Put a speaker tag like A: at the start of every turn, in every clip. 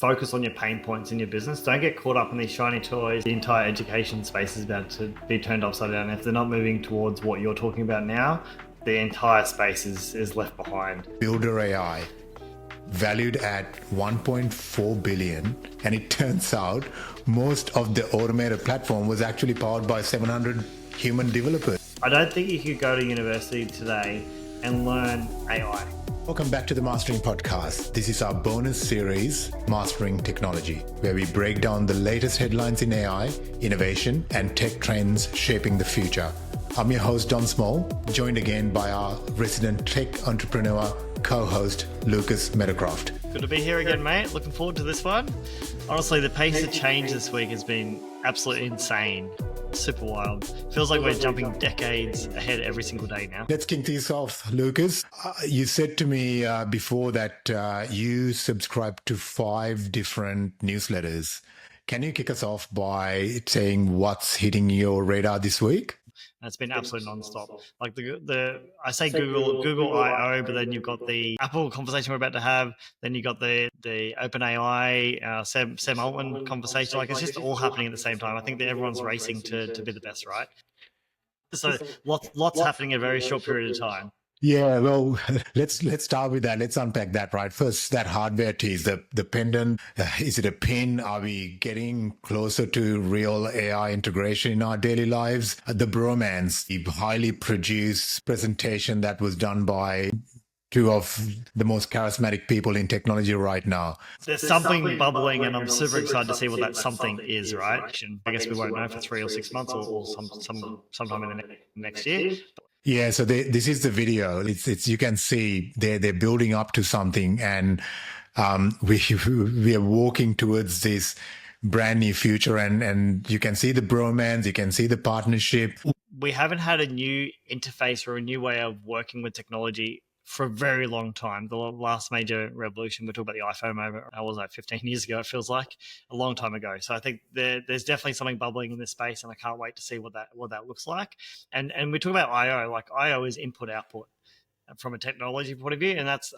A: focus on your pain points in your business. Don't get caught up in these shiny toys. The entire education space is about to be turned upside down. If they're not moving towards what you're talking about now, the entire space is left behind.
B: Builder AI, valued at 1.4 billion, and it turns out most of the automated platform was actually powered by 700 human developers.
A: I don't think you could go to university today and learn AI.
B: Welcome back to the Mastering Podcast. This is our bonus series, Mastering Technology, where we break down the latest headlines in AI, innovation, and tech trends shaping the future. I'm your host, Don Small, joined again by our resident tech entrepreneur, co-host, Lucas Meadocroft.
A: Good to be here again, mate. Looking forward to this one. Honestly, the pace of change this week has been absolutely insane. Super wild. Feels like we're jumping decades ahead every single day now.
B: Let's kick this off, Lucas. You said to me before that you subscribe to 5 different newsletters. Can you kick us off by saying what's hitting your radar this week?
A: It's been absolutely non-stop. Like I say Google I/O, but then you've got the Apple conversation we're about to have. Then you got the OpenAI, Sam Altman conversation. Like it's just all happening at the same time. I think that everyone's racing to be the best, right? So lots happening in a very short period of time.
B: Yeah, well, let's start with that. Let's unpack that, right? First, that hardware tease, the pendant, is it a pin? Are we getting closer to real AI integration in our daily lives? The bromance, the highly produced presentation that was done by 2 of the most charismatic people in technology right now.
A: There's something bubbling, and I'm super excited to see what that something is, right? I guess we won't know for 3 or 6 months or sometime in the next year.
B: Yeah, so this is the video. It's you can see they're building up to something, and we are walking towards this brand new future, and you can see the bromance, you can see the partnership.
A: We haven't had a new interface or a new way of working with technology for a very long time. The last major revolution, we talked about the iPhone over, I was like 15 years ago, it feels like a long time ago. So I think there's definitely something bubbling in this space, and I can't wait to see what that looks like. And we talk about I/O, like I/O is input output from a technology point of view, and that's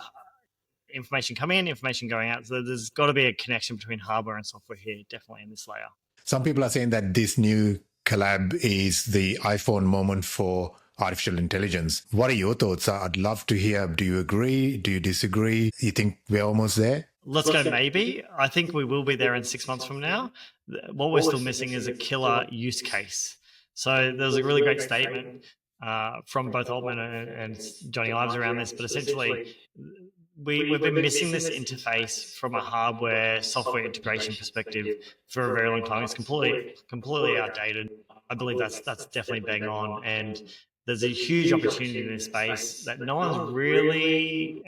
A: information coming in, information going out. So there's got to be a connection between hardware and software here, definitely in this layer.
B: Some people are saying that this new collab is the iPhone moment for artificial intelligence. What are your thoughts? I'd love to hear. Do you agree? Do you disagree? You think we're almost there?
A: Let's go maybe. I think we will be there in 6 months from now. What we're still missing is a killer use case. So there's a really great statement from both Altman and Johnny Ive around this, but essentially we've been missing this interface from a hardware software integration perspective for a very long time. It's completely outdated. I believe that's definitely bang on, and there's a huge opportunity in this space that no one's really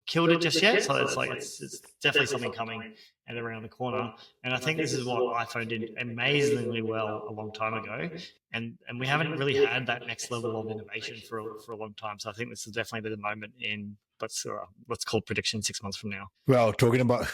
A: killed it just yet. So it's definitely something coming and around the corner. And I think this is what iPhone did amazingly well a long time ago. And we haven't really had that next level of innovation for a long time. So I think this is definitely the moment in let's call prediction 6 months from now.
B: Well, talking about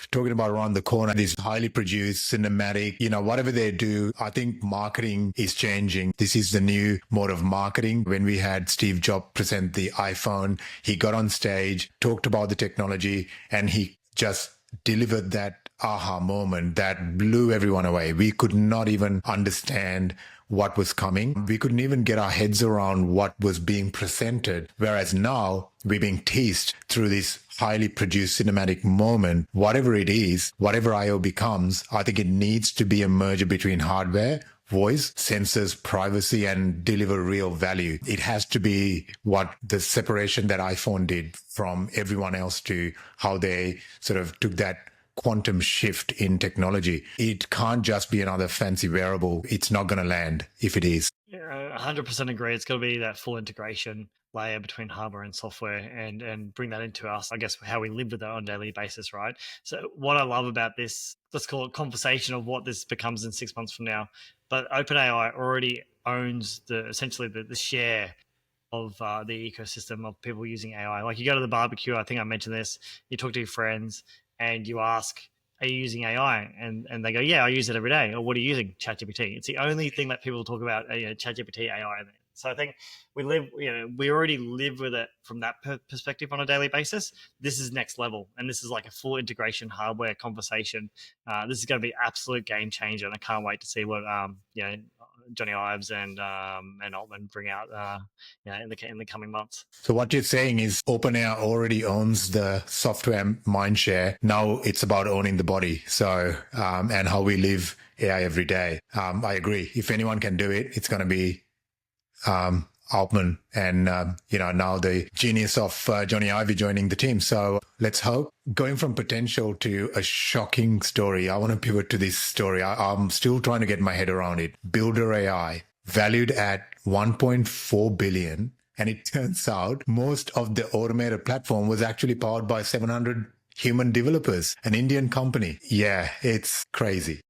B: around the corner, this highly produced cinematic, whatever they do, I think marketing is changing. This is the new mode of marketing. When we had Steve Jobs present the iPhone, he got on stage, talked about the technology, and he just delivered that aha moment that blew everyone away. We could not even understand what was coming. We couldn't even get our heads around what was being presented. Whereas now we're being teased through this highly produced cinematic moment. Whatever it is, whatever I/O becomes, I think it needs to be a merger between hardware, voice, sensors, privacy, and deliver real value. It has to be what the separation that iPhone did from everyone else to how they sort of took that quantum shift in technology. It can't just be another fancy wearable. It's not going to land if it is.
A: Yeah, 100% agree. It's got to be that full integration layer between hardware and software, and bring that into us, I guess, how we live with it on a daily basis, right? So what I love about this, let's call it conversation of what this becomes in 6 months from now, but OpenAI already owns essentially the share of the ecosystem of people using AI. Like you go to the barbecue, I think I mentioned this, you talk to your friends, and you ask, are you using AI? And they go, yeah, I use it every day. Or what are you using? ChatGPT. It's the only thing that people talk about, ChatGPT, AI. So I think we already live with it from that perspective on a daily basis. This is next level, and this is like a full integration hardware conversation. This is going to be absolute game changer, and I can't wait to see what Johnny Ives and Altman bring out in the coming months.
B: So what you're saying is OpenAI already owns the software mindshare. Now it's about owning the body. So and how we live AI every day. I agree. If anyone can do it, it's going to be Altman and now the genius of Johnny Ive joining the team. So let's hope. Going from potential to a shocking story, I want to pivot to this story. I'm still trying to get my head around it. Builder AI, valued at 1.4 billion. And it turns out most of the automated platform was actually powered by 700 human developers, an Indian company. Yeah, it's crazy.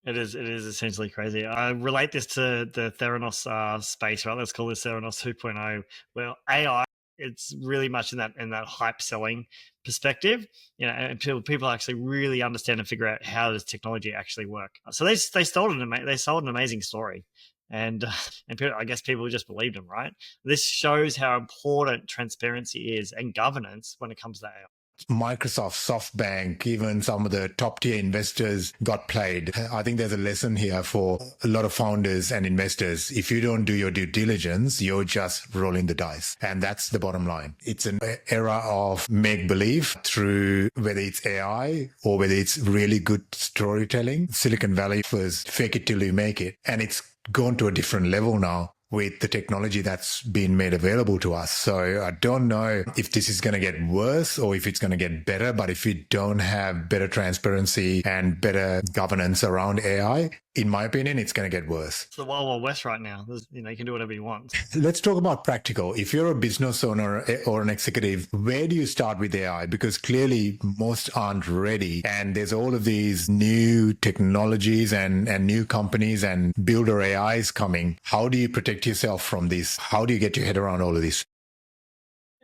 A: It is essentially crazy. I relate this to the Theranos space, right? Let's call this Theranos 2.0, where AI, it's really much in that hype selling perspective, and people actually really understand and figure out how does technology actually work. So they sold an amazing story, and I guess people just believed them, right? This shows how important transparency is and governance when it comes to AI.
B: Microsoft, SoftBank, even some of the top tier investors got played. I think there's a lesson here for a lot of founders and investors. If you don't do your due diligence, you're just rolling the dice. And that's the bottom line. It's an era of make believe through whether it's AI or whether it's really good storytelling. Silicon Valley was fake it till you make it. And it's gone to a different level now with the technology that's been made available to us. So I don't know if this is going to get worse or if it's going to get better, but if we don't have better transparency and better governance around AI, in my opinion, it's going to get worse.
A: It's the Wild Wild West right now. You can do whatever you want.
B: Let's talk about practical. If you're a business owner or an executive, where do you start with AI? Because clearly most aren't ready. And there's all of these new technologies and new companies and builder AIs coming. How do you protect yourself from this? How do you get your head around all of this?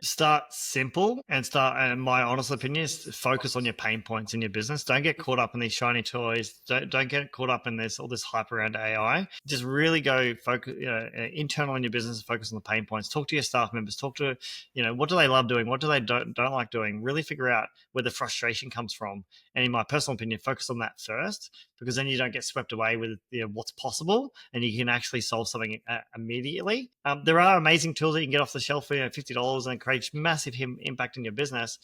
A: Start simple and my honest opinion is focus on your pain points in your business. Don't get caught up in these shiny toys. Don't get caught up in all this hype around AI. Just really go focus internal in your business and focus on the pain points. Talk to your staff members. Talk to, what do they love doing? What do they don't like doing? Really figure out where the frustration comes from. And in my personal opinion, focus on that first, because then you don't get swept away with what's possible and you can actually solve something immediately. There are amazing tools that you can get off the shelf for $50 and create massive impact in your business,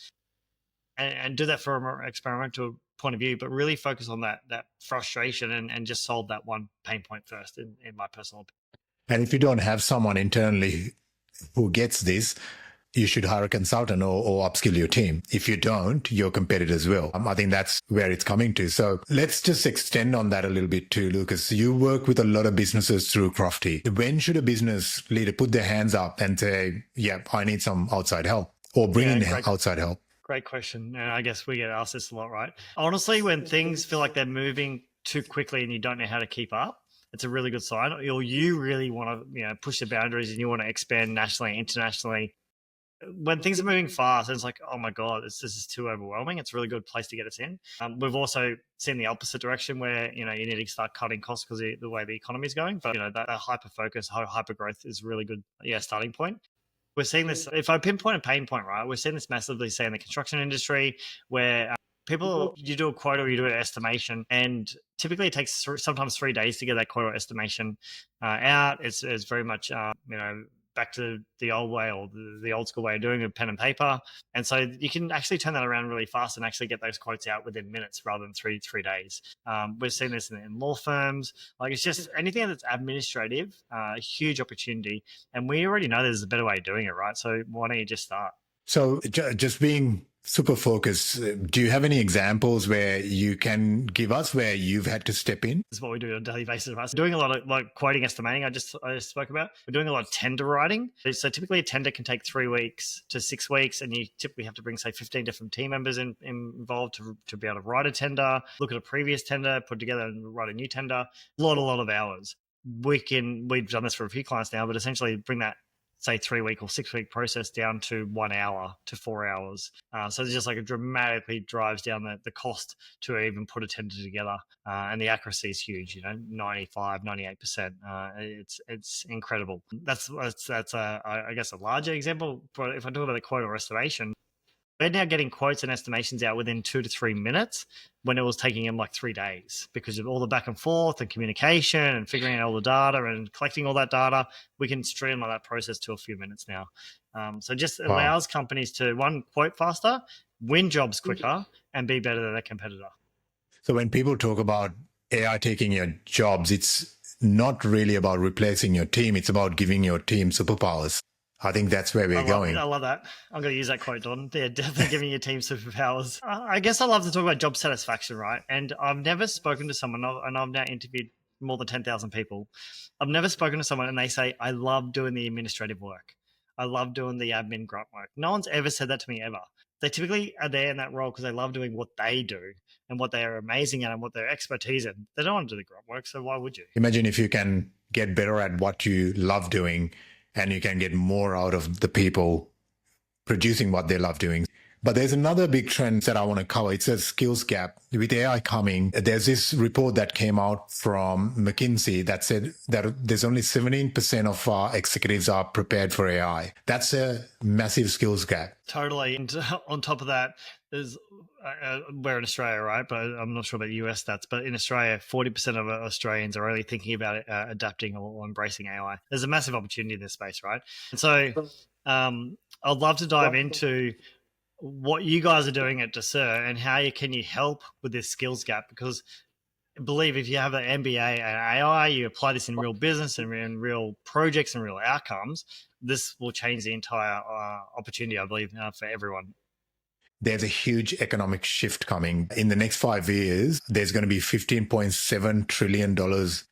A: and do that from an experimental point of view, but really focus on that frustration and just solve that one pain point first, in my personal opinion.
B: And if you don't have someone internally who gets this, you should hire a consultant or upskill your team. If you don't, your competitors will. I think that's where it's coming to. So let's just extend on that a little bit too, Lucas. You work with a lot of businesses through Crofty. When should a business leader put their hands up and say, yeah, I need some outside help, or bring in outside help?
A: Great question. And I guess we get asked this a lot, right? Honestly, when things feel like they're moving too quickly and you don't know how to keep up, it's a really good sign. Or you really want to push the boundaries and you want to expand nationally, internationally. When things are moving fast, it's like, oh my God, this is too overwhelming. It's a really good place to get us in. We've also seen the opposite direction where, you need to start cutting costs because of the way the economy is going. But, that hyper focus, hyper growth is a really good starting point. We're seeing this, if I pinpoint a pain point, right, we're seeing this massively, say, in the construction industry where you do a quote or you do an estimation, and typically it takes sometimes 3 days to get that quote or estimation out. It's very much, back to the old way or the old school way of doing it, pen and paper. And so you can actually turn that around really fast and actually get those quotes out within minutes rather than three days. We're seeing this in law firms. Like, it's just anything that's administrative, a huge opportunity. And we already know there's a better way of doing it, right? So why don't you just start?
B: So just being super focused, do you have any examples where you can give us where you've had to step in?
A: This is what we do on a daily basis. Right? So doing a lot of quoting, estimating, I just spoke about. We're doing a lot of tender writing. So typically a tender can take 3 weeks to 6 weeks, and you typically have to bring, say, 15 different team members involved to be able to write a tender, look at a previous tender, put together and write a new tender. A lot of hours. We've done this for a few clients now, but essentially bring that say 3-week or 6-week process down to 1 hour to 4 hours. So it's just like it dramatically drives down the cost to even put a tender together. And the accuracy is huge, 95, 98%. It's incredible. That's I guess a larger example. But if I talk about the quote or estimation, we're now getting quotes and estimations out within 2 to 3 minutes when it was taking them like 3 days because of all the back and forth and communication and figuring out all the data and collecting all that data. We can streamline that process to a few minutes now. So it just allows companies to, one, quote faster, win jobs quicker, and be better than their competitor.
B: So when people talk about AI taking your jobs, it's not really about replacing your team. It's about giving your team superpowers. I think that's where we're going.
A: I love that. I'm going to use that quote, Don. They're definitely giving your team superpowers. I guess I love to talk about job satisfaction, right? And I've never spoken to someone, and I've now interviewed more than 10,000 people. I've never spoken to someone and they say, I love doing the administrative work. I love doing the admin grunt work. No one's ever said that to me ever. They typically are there in that role because they love doing what they do and what they are amazing at and what their expertise in. They don't want to do the grunt work, so why would you?
B: Imagine if you can get better at what you love doing and you can get more out of the people producing what they love doing. But there's another big trend that I want to cover. It's a skills gap. With AI coming, there's this report that came out from McKinsey that said that there's only 17% of our executives are prepared for AI. That's a massive skills gap.
A: Totally. And on top of that, there's we're in Australia, right? But I'm not sure about US stats. But in Australia, 40% of Australians are only thinking about adapting or embracing AI. There's a massive opportunity in this space, right? And so I'd love to dive into what you guys are doing at Desert and how can you help with this skills gap, because I believe if you have an MBA and AI, you apply this in real business and in real projects and real outcomes, this will change the entire opportunity, I believe, for everyone.
B: There's a huge economic shift coming. In the next 5 years, there's going to be $15.7 trillion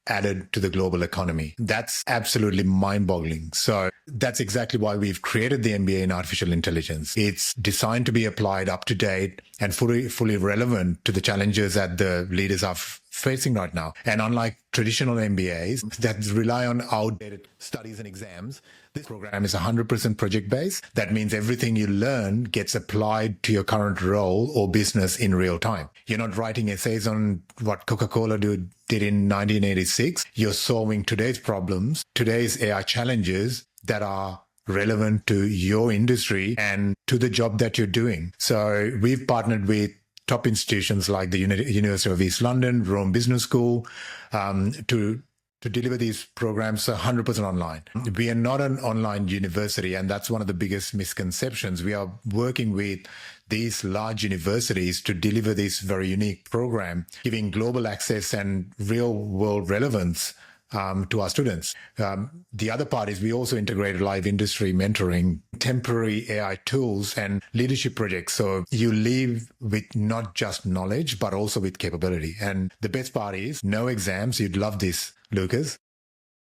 B: added to the global economy. That's absolutely mind-boggling. So that's exactly why we've created the MBA in Artificial Intelligence. It's designed to be applied up to date and fully relevant to the challenges that the leaders are facing right now. And unlike traditional MBAs that rely on outdated studies and exams, this program is 100% project-based. That means everything you learn gets applied to your current role or business in real time. You're not writing essays on what Coca-Cola did in 1986. You're solving today's problems, today's AI challenges that are relevant to your industry and to the job that you're doing. So we've partnered with top institutions like the University of East London, Rome Business School, to deliver these programs 100% online. We are not an online university, and that's one of the biggest misconceptions. We are working with these large universities to deliver this very unique program, giving global access and real-world relevance to our students. The other part is we also integrate live industry mentoring, temporary AI tools, and leadership projects. So you leave with not just knowledge, but also with capability. And the best part is no exams. You'd love this, Lucas.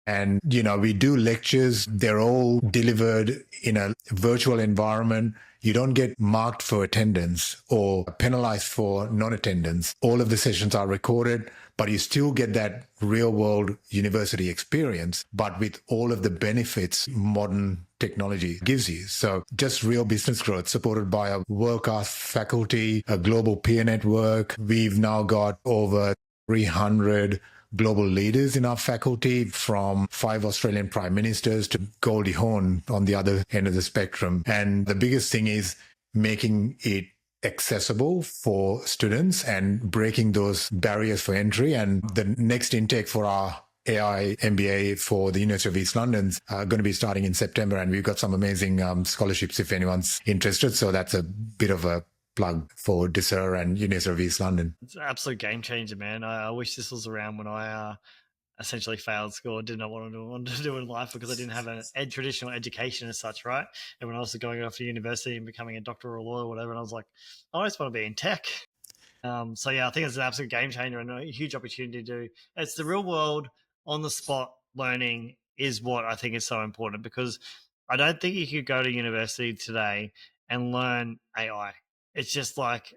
B: And, we do lectures. They're all delivered in a virtual environment. You don't get marked for attendance or penalized for non-attendance. All of the sessions are recorded, but you still get that real-world university experience, but with all of the benefits modern technology gives you. So just real business growth supported by a world-class faculty, a global peer network. We've now got over 300 global leaders in our faculty, from 5 Australian prime ministers to Goldie Hawn on the other end of the spectrum. And the biggest thing is making it accessible for students and breaking those barriers for entry. And the next intake for our AI MBA for the University of East London's going to be starting in September. And we've got some amazing scholarships if anyone's interested. So that's a bit of a plug for Desert and University of East London.
A: It's an absolute game changer, man. I wish this was around when I essentially failed school. I did not want to do in life because I didn't have a traditional education as such, right? And when I was going off to university and becoming a doctor or a lawyer or whatever, and I was like, I just want to be in tech. So yeah, I think it's an absolute game changer and a huge opportunity to do. It's the real world, on the spot learning is what I think is so important, because I don't think you could go to university today and learn AI. It's like,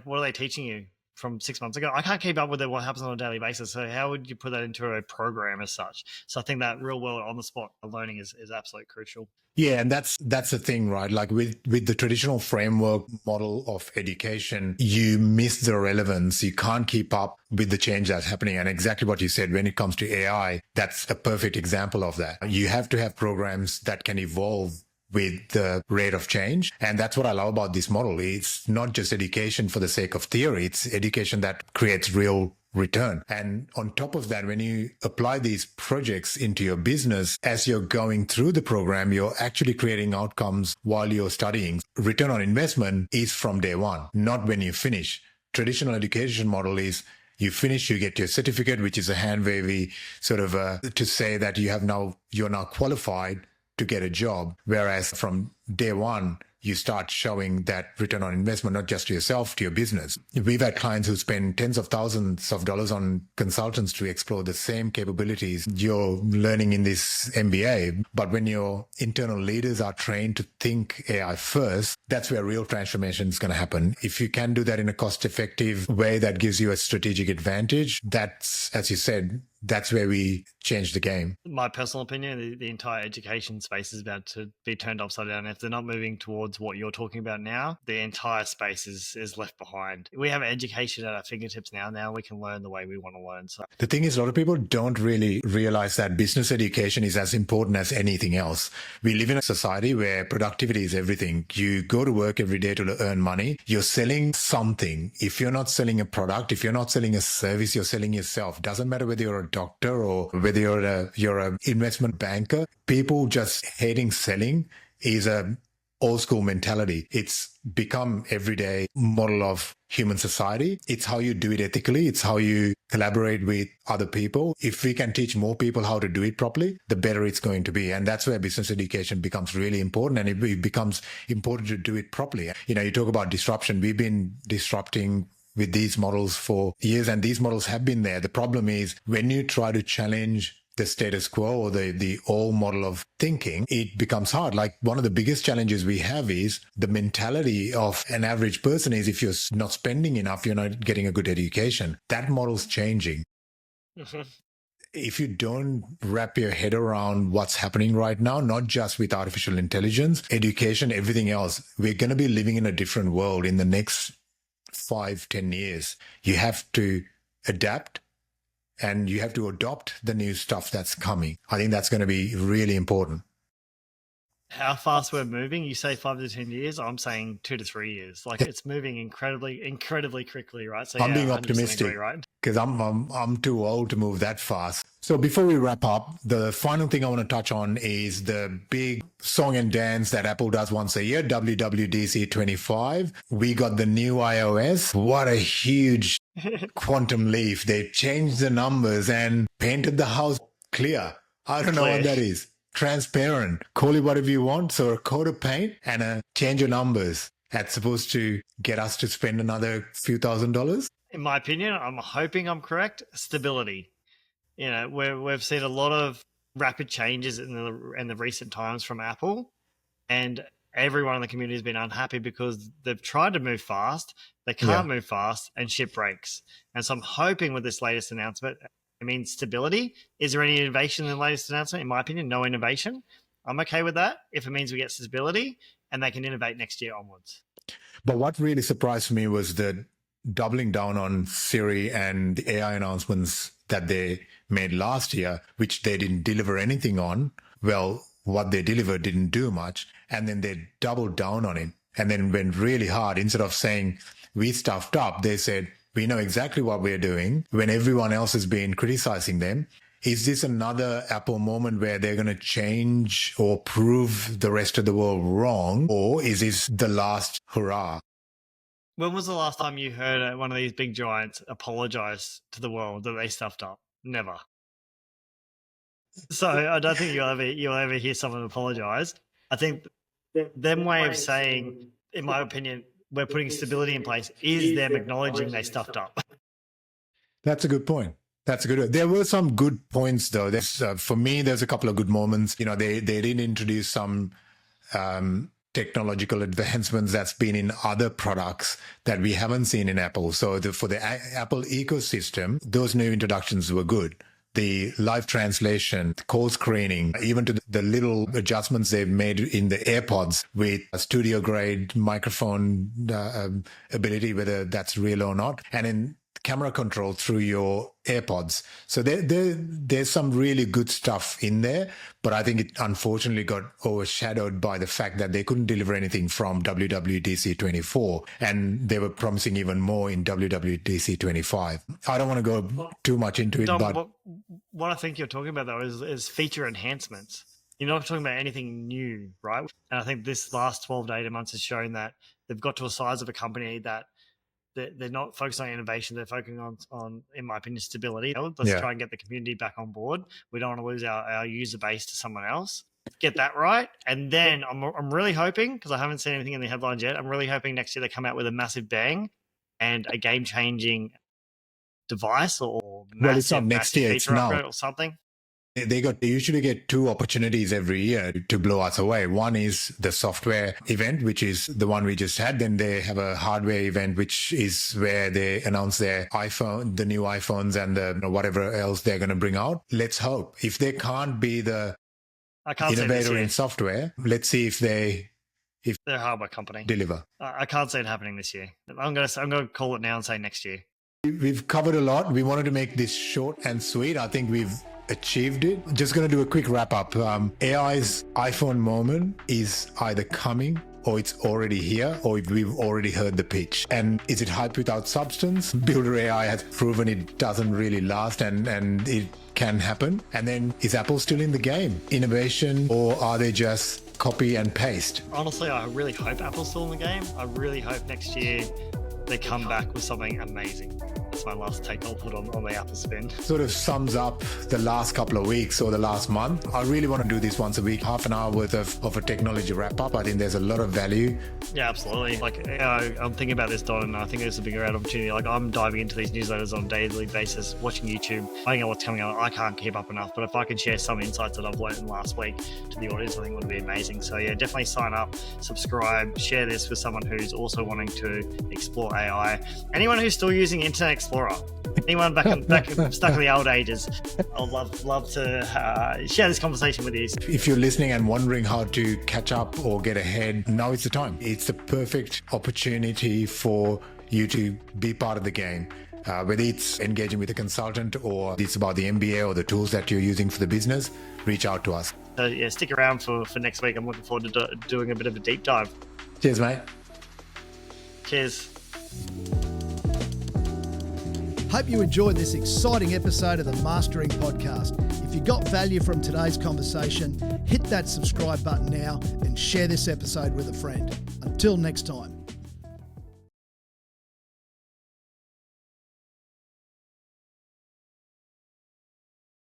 A: what are they teaching you? from 6 months ago. I can't keep up with what happens on a daily basis. So how would you put that into a program as such? So I think that real world on the spot learning is absolutely crucial.
B: Yeah, and that's the thing, right? Like with the traditional framework model of education, you miss the relevance. You can't keep up with the change that's happening. And exactly what you said, when it comes to AI, that's a perfect example of that. You have to have programs that can evolve with the rate of change. And that's what I love about this model. It's not just education for the sake of theory. It's education that creates real return. And on top of that, when you apply these projects into your business, as you're going through the program, you're actually creating outcomes while you're studying. Return on investment is from day one, not when you finish. Traditional education model is you finish, you get your certificate, which is a hand wavy sort of to say that you're now qualified to get a job. Whereas from day one, you start showing that return on investment, not just to yourself, to your business. We've had clients who spend tens of thousands of dollars on consultants to explore the same capabilities you're learning in this MBA. But when your internal leaders are trained to think AI first, that's where real transformation is going to happen. If you can do that in a cost-effective way that gives you a strategic advantage, that's, as you said, that's where we change the game.
A: My personal opinion, the entire education space is about to be turned upside down. If they're not moving towards what you're talking about now, the entire space is left behind. We have education at our fingertips now. Now we can learn the way we want to learn. So
B: the thing is, a lot of people don't really realize that business education is as important as anything else. We live in a society where productivity is everything. You go to work every day to earn money. You're selling something. If you're not selling a product, if you're not selling a service, you're selling yourself. Doesn't matter whether you're a doctor or whether you're an investment banker. People just hating selling is a old school mentality. It's become everyday model of human society. It's how you do it ethically. It's how you collaborate with other people. If we can teach more people how to do it properly, the better it's going to be. And that's where business education becomes really important. And it becomes important to do it properly. You know, you talk about disruption. We've been disrupting with these models for years, and these models have been there. The problem is when you try to challenge the status quo or the old model of thinking, it becomes hard. Like one of the biggest challenges we have is the mentality of an average person is if you're not spending enough, you're not getting a good education. That model's changing. Mm-hmm. If you don't wrap your head around what's happening right now, not just with artificial intelligence, education, everything else, we're going to be living in a different world in the next 5-10 years. You have to adapt and you have to adopt the new stuff that's coming. I think that's going to be really important.
A: How fast we're moving? You say 5 to 10 years. I'm saying 2 to 3 years. Like it's moving incredibly quickly, right? So
B: I'm being optimistic,
A: agree, right?
B: Because I'm too old to move that fast. So before we wrap up, the final thing I want to touch on is the big song and dance that Apple does once a year, WWDC 25. We got the new iOS. What a huge quantum leap. They changed the numbers and painted the house clear. I don't know what that is. Transparent. Call it whatever you want. So a coat of paint and a change of numbers. That's supposed to get us to spend another few $1,000s.
A: In my opinion, I'm hoping I'm correct. Stability. You know, we've seen a lot of rapid changes in the recent times from Apple, and everyone in the community has been unhappy because they've tried to move fast. They can't move fast and shit breaks. And so I'm hoping with this latest announcement, I mean, stability. Is there any innovation in the latest announcement? In my opinion, no innovation. I'm okay with that if it means we get stability and they can innovate next year onwards.
B: But what really surprised me was the doubling down on Siri and the AI announcements that they made last year, which they didn't deliver anything on. Well, what they delivered didn't do much. And then they doubled down on it and then went really hard. Instead of saying, we stuffed up, they said, we know exactly what we're doing when everyone else has been criticizing them. Is this another Apple moment where they're going to change or prove the rest of the world wrong? Or is this the last hurrah?
A: When was the last time you heard one of these big giants apologize to the world that they stuffed up? Never. So I don't think you'll ever hear someone apologize. I think their way of saying, in my opinion, we're putting stability in place is them acknowledging they stuffed up.
B: That's a good point. There were some good points, though. For me, there's a couple of good moments. You know, they did introduce some technological advancements that's been in other products that we haven't seen in Apple. So for the Apple ecosystem, those new introductions were good. The live translation, call screening, even to the little adjustments they've made in the AirPods with a studio grade microphone ability, whether that's real or not, and in camera control through your AirPods. So there's some really good stuff in there, but I think it unfortunately got overshadowed by the fact that they couldn't deliver anything from WWDC 24, and they were promising even more in WWDC 25. I don't want to go too much into it,
A: Dom,
B: but
A: what I think you're talking about though is feature enhancements. You're not talking about anything new, right? And I think this last 12 to 18 months has shown that they've got to a size of a company that they're not focused on innovation. They're focusing on, in my opinion, stability. Let's try and get the community back on board. We don't want to lose our user base to someone else. Get that right. And then I'm really hoping, because I haven't seen anything in the headlines yet, I'm really hoping next year they come out with a massive bang and a game-changing device or massive,
B: it's not next year, it's now.
A: Or something.
B: They usually get two opportunities every year to blow us away. One is the software event, which is the one we just had. Then they have a hardware event, which is where they announce their iPhone, the new iPhones and the whatever else they're going to bring out. Let's hope. If they can't be the innovator in software, let's see if they're
A: a hardware company
B: deliver.
A: I can't see it happening this year. I'm going to call it now and say next year.
B: We've covered a lot. We wanted to make this short and sweet. I think we've achieved it. Just going to do a quick wrap up. AI's iPhone moment is either coming or it's already here, or we've already heard the pitch. And is it hype without substance? Builder AI has proven it doesn't really last and it can happen. And then is Apple still in the game? Innovation, or are they just copy and paste?
A: Honestly, I really hope Apple's still in the game. I really hope next year they come back with something amazing. That's my last take I'll put on the Apple spin.
B: Sort of sums up the last couple of weeks or the last month. I really want to do this once a week, half an hour worth of a technology wrap up. I think there's a lot of value.
A: Yeah, absolutely. Like, I'm thinking about this, Don, and I think it's a bigger opportunity. Like, I'm diving into these newsletters on a daily basis, watching YouTube, finding out what's coming out. I can't keep up enough, but if I can share some insights that I've learned in the last week to the audience, I think it would be amazing. So yeah, definitely sign up, subscribe, share this with someone who's also wanting to explore AI. Anyone who's still using Internet Explorer, anyone back stuck in the old ages, I'd love to share this conversation with you.
B: If you're listening and wondering how to catch up or get ahead, now is the time. It's the perfect opportunity for you to be part of the game. Whether it's engaging with a consultant or it's about the MBA or the tools that you're using for the business, reach out to us.
A: So yeah, stick around for next week. I'm looking forward to doing a bit of a deep dive.
B: Cheers, mate.
A: Cheers.
C: Hope you enjoyed this exciting episode of the Mastering Podcast. If you got value from today's conversation, hit that subscribe button now and share this episode with a friend. Until next time.